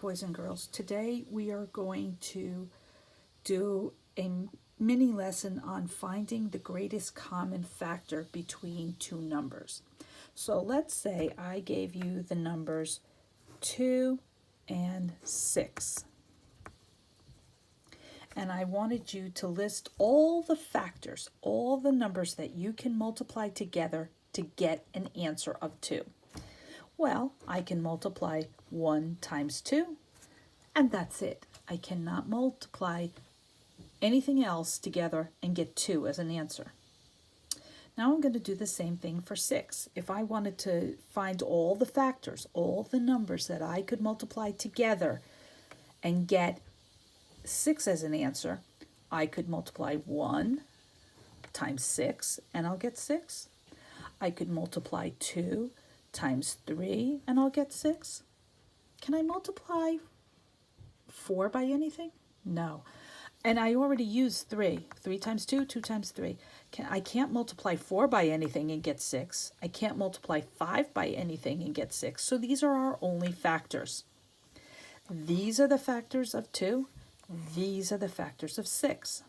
Boys and girls, today we are going to do a mini lesson on finding the greatest common factor between two numbers. So let's say I gave you the numbers 2 and 6. And I wanted you to list all the factors, all the numbers that you can multiply together to get an answer of 2. Well, I can multiply 1 times 2, and that's it. I cannot multiply anything else together and get 2 as an answer. Now I'm going to do the same thing for 6. If I wanted to find all the factors, all the numbers that I could multiply together and get 6 as an answer, I could multiply 1 times 6 and I'll get 6. I could multiply 2 times 3 and I'll get 6. Can I multiply 4 by anything? No. And I already used 3. 3 times 2, 2 times 3. I can't multiply 4 by anything and get 6. I can't multiply 5 by anything and get 6. So these are our only factors. These are the factors of 2. These are the factors of 6.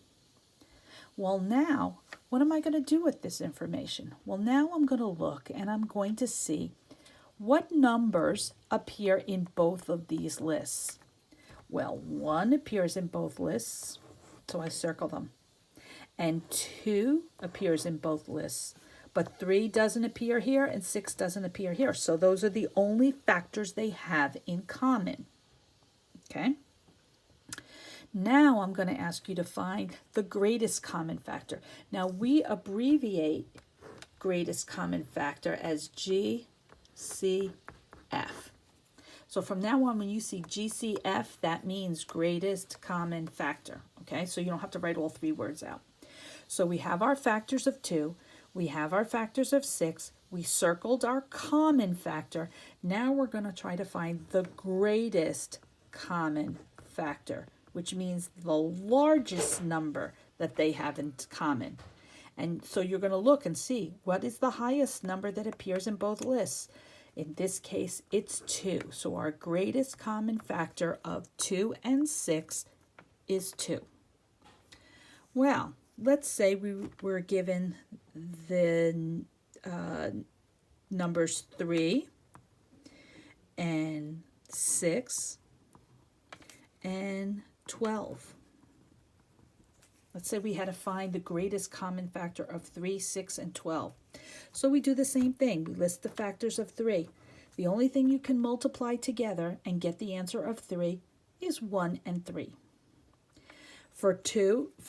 Well, now, what am I going to do with this information? Well, now I'm going to look and I'm going to see what numbers appear in both of these lists. Well, 1 appears in both lists, so I circle them. And 2 appears in both lists, but 3 doesn't appear here and 6 doesn't appear here. So those are the only factors they have in common. Okay? Now I'm going to ask you to find the greatest common factor. Now we abbreviate greatest common factor as GCF. So from now on, when you see GCF, that means greatest common factor. Okay, so you don't have to write all 3 words out. So we have our factors of 2. We have our factors of 6. We circled our common factor. Now we're going to try to find the greatest common factor, which means the largest number that they have in common. And so you're going to look and see what is the highest number that appears in both lists. In this case, it's 2. So our greatest common factor of 2 and 6 is 2. Well, let's say we were given the numbers 3 and 6 and 12. Let's say we had to find the greatest common factor of 3, 6, and 12. So we do the same thing. We list the factors of 3. The only thing you can multiply together and get the answer of 3 is 1 and 3. For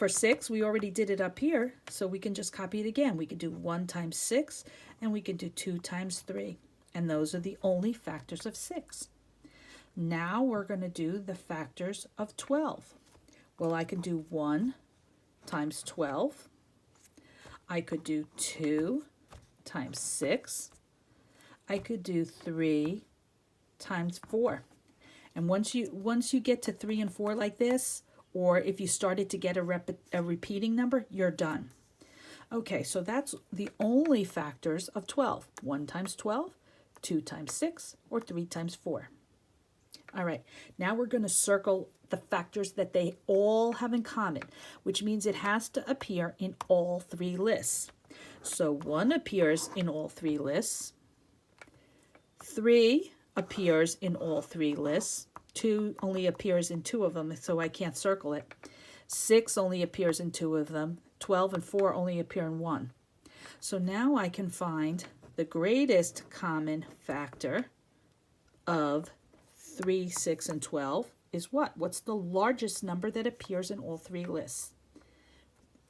6, we already did it up here, so we can just copy it again. We could do 1 times 6, and we could do 2 times 3. And those are the only factors of 6. Now we're going to do the factors of 12. Well, I can do 1 times 12. I could do 2 times 6. I could do 3 times 4. And once you get to 3 and 4 like this, or if you started to get a repeating number, you're done. Okay, so that's the only factors of 12. 1 times 12, 2 times 6, or 3 times 4. All right, now we're going to circle the factors that they all have in common, which means it has to appear in all 3 lists. So 1 appears in all 3 lists. 3 appears in all 3 lists. 2 only appears in 2 of them, so I can't circle it. 6 only appears in 2 of them. 12 and 4 only appear in 1. So now I can find the greatest common factor of 3, 6, and 12 is what? What's the largest number that appears in all 3 lists?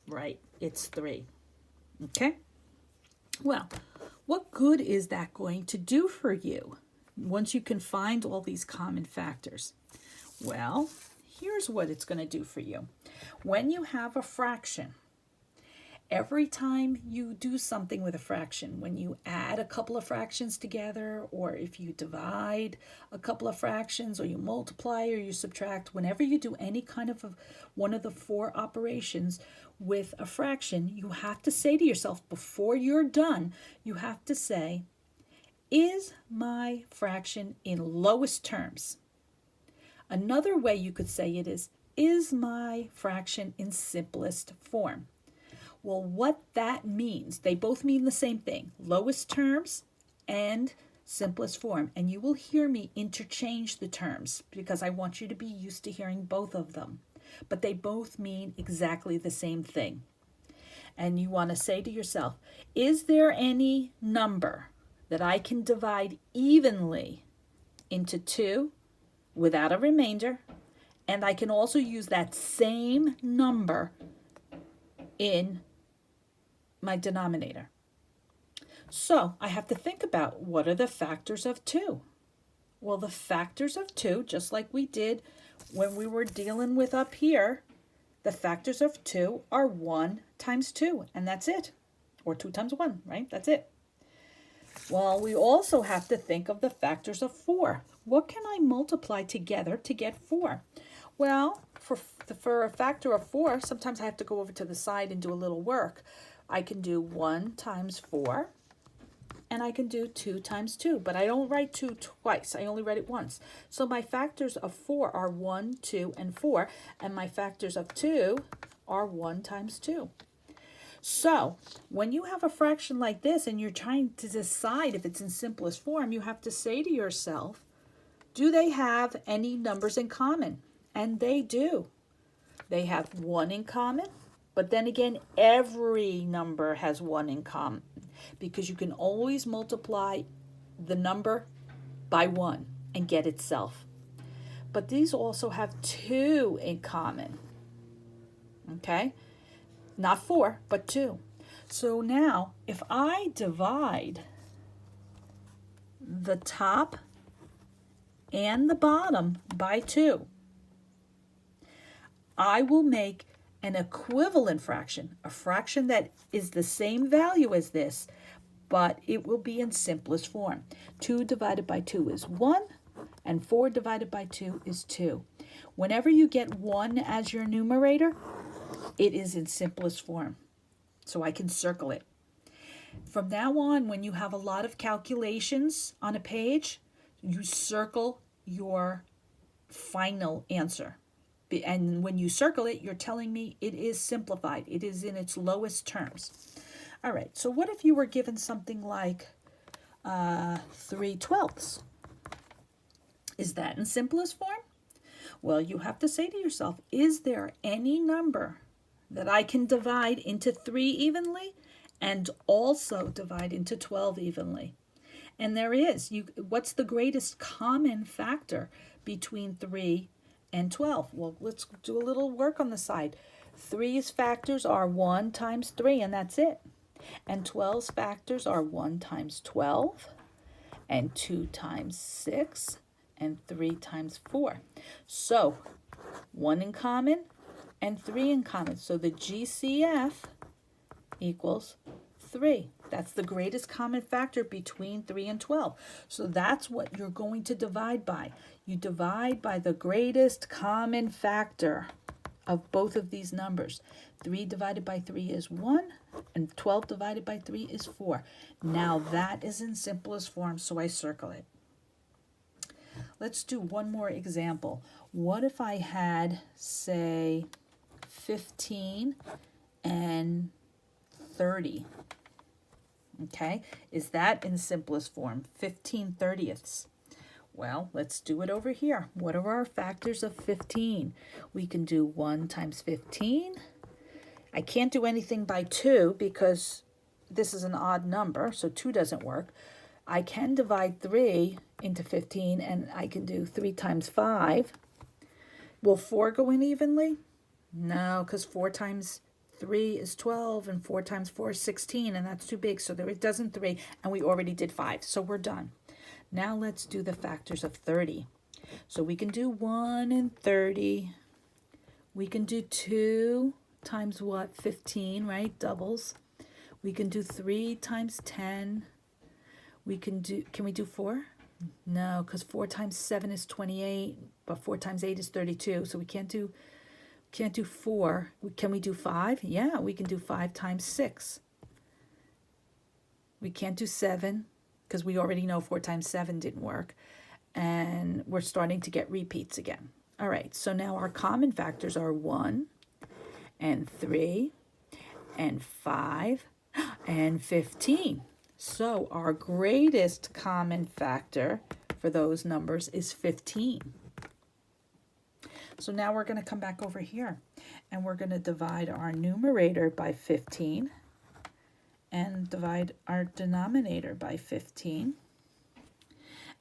Right, it's 3. Okay? Well, what good is that going to do for you once you can find all these common factors? Well, here's what it's going to do for you. When you have a fraction, every time you do something with a fraction, when you add a couple of fractions together, or if you divide a couple of fractions, or you multiply or you subtract, whenever you do any kind of one of the 4 operations with a fraction, you have to say to yourself, before you're done, you have to say, is my fraction in lowest terms? Another way you could say it is my fraction in simplest form? Well, what that means, they both mean the same thing, lowest terms and simplest form. And you will hear me interchange the terms because I want you to be used to hearing both of them. But they both mean exactly the same thing. And you want to say to yourself, is there any number that I can divide evenly into 2 without a remainder? And I can also use that same number in my denominator. So I have to think about, what are the factors of 2? Well, the factors of 2, just like we did when we were dealing with up here, the factors of 2 are 1 times 2, and that's it. Or 2 times 1, right? That's it. Well, we also have to think of the factors of 4. What can I multiply together to get 4? Well, for a factor of 4, sometimes I have to go over to the side and do a little work. I can do 1 times 4, and I can do 2 times 2, but I don't write 2 twice. I only write it once. So my factors of 4 are 1, 2, and 4, and my factors of 2 are 1 times 2. So when you have a fraction like this and you're trying to decide if it's in simplest form, you have to say to yourself, do they have any numbers in common? And they do. They have 1 in common, but then again, every number has 1 in common because you can always multiply the number by 1 and get itself. But these also have 2 in common, okay? Not 4, but 2. So now, if I divide the top and the bottom by 2, I will make an equivalent fraction, a fraction that is the same value as this, but it will be in simplest form. 2 divided by 2 is 1, and 4 divided by 2 is 2. Whenever you get 1 as your numerator, it is in simplest form. So I can circle it. From now on, when you have a lot of calculations on a page, you circle your final answer. And when you circle it, you're telling me it is simplified. It is in its lowest terms. All right, so what if you were given something like 3/12? Is that in simplest form? Well, you have to say to yourself, is there any number that I can divide into 3 evenly and also divide into 12 evenly? And there is. What's the greatest common factor between 3 and 12? Well, let's do a little work on the side. 3's factors are 1 times 3, and that's it. And 12's factors are 1 times 12, and 2 times 6, and 3 times 4. So 1 in common and 3 in common. So the GCF equals 3. That's the greatest common factor between 3 and 12. So that's what you're going to divide by. You divide by the greatest common factor of both of these numbers. 3 divided by 3 is 1, and 12 divided by 3 is 4. Now that is in simplest form, so I circle it. Let's do one more example. What if I had, say, 15 and 30? Okay, is that in simplest form? 15/30ths. Well, let's do it over here. What are our factors of 15? We can do 1 times 15. I can't do anything by 2 because this is an odd number, so 2 doesn't work. I can divide 3 into 15, and I can do 3 times 5. Will 4 go in evenly? No, because 4 times 3 is 12, and 4 times 4 is 16, and that's too big, so there it doesn't 3, and we already did 5, so we're done. Now let's do the factors of 30. So we can do 1 and 30. We can do 2 times what? 15, right? Doubles. We can do 3 times 10. Can we do 4? No, because 4 times 7 is 28, but 4 times 8 is 32, so we can't do 4. Can we do 5? Yeah, we can do 5 times 6. We can't do 7 because we already know 4 times 7 didn't work. And we're starting to get repeats again. All right, so now our common factors are 1 and 3 and 5 and 15. So our greatest common factor for those numbers is 15. So now we're going to come back over here and we're going to divide our numerator by 15 and divide our denominator by 15.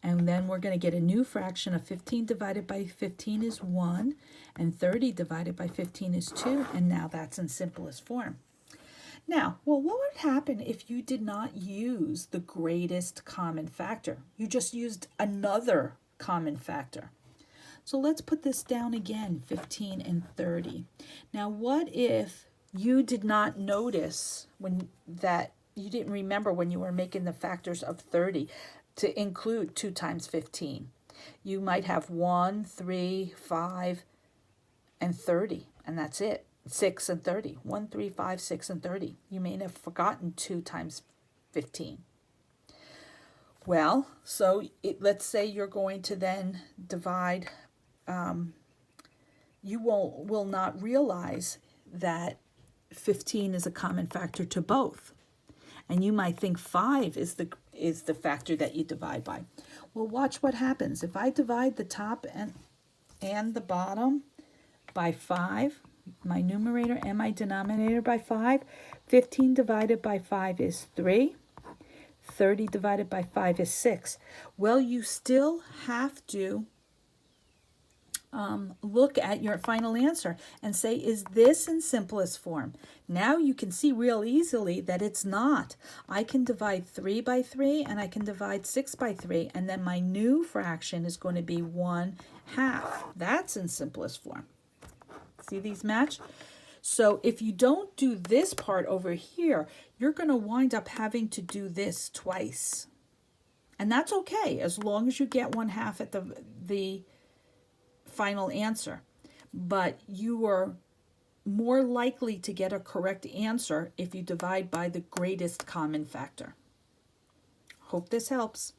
And then we're going to get a new fraction of 15 divided by 15 is 1, and 30 divided by 15 is 2, and now that's in simplest form. Now, well, what would happen if you did not use the greatest common factor? You just used another common factor. So let's put this down again, 15 and 30. Now, what if you did not notice that you didn't remember when you were making the factors of 30 to include 2 times 15? You might have 1, 3, 5, and 30, and that's it. 6 and 30. 1, 3, 5, 6, and 30. You may have forgotten 2 times 15. Well, so let's say you're going to then divide. You will not realize that 15 is a common factor to both. And you might think 5 is the factor that you divide by. Well, watch what happens. If I divide the top and the bottom by 5, my numerator and my denominator by 5, 15 divided by 5 is 3. 30 divided by 5 is 6. Well, you still have to look at your final answer and say, is this in simplest form? Now you can see real easily that it's not. I can divide 3 by 3 and I can divide 6 by 3, and then my new fraction is going to be 1/2. That's in simplest form. See these match? So if you don't do this part over here, you're going to wind up having to do this twice. And that's okay, as long as you get 1/2 at the final answer. But you are more likely to get a correct answer if you divide by the greatest common factor. Hope this helps.